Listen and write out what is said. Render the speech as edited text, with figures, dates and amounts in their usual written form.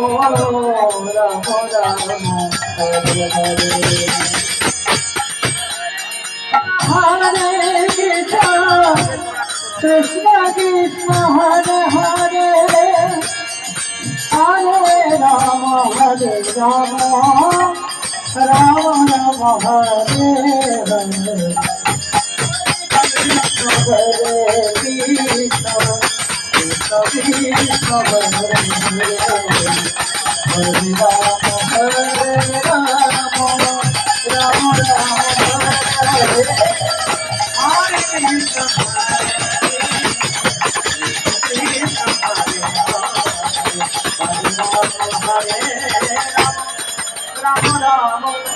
Ram Ram Hare Hare Hare Krishna Krishna Hare Hare Hare Ram Ram Ram Hare Hare Hare Krishna Krishna Krishna Hare Hare Hare Ram Ram Ram Hare Hare Krishna Hare Ram Ram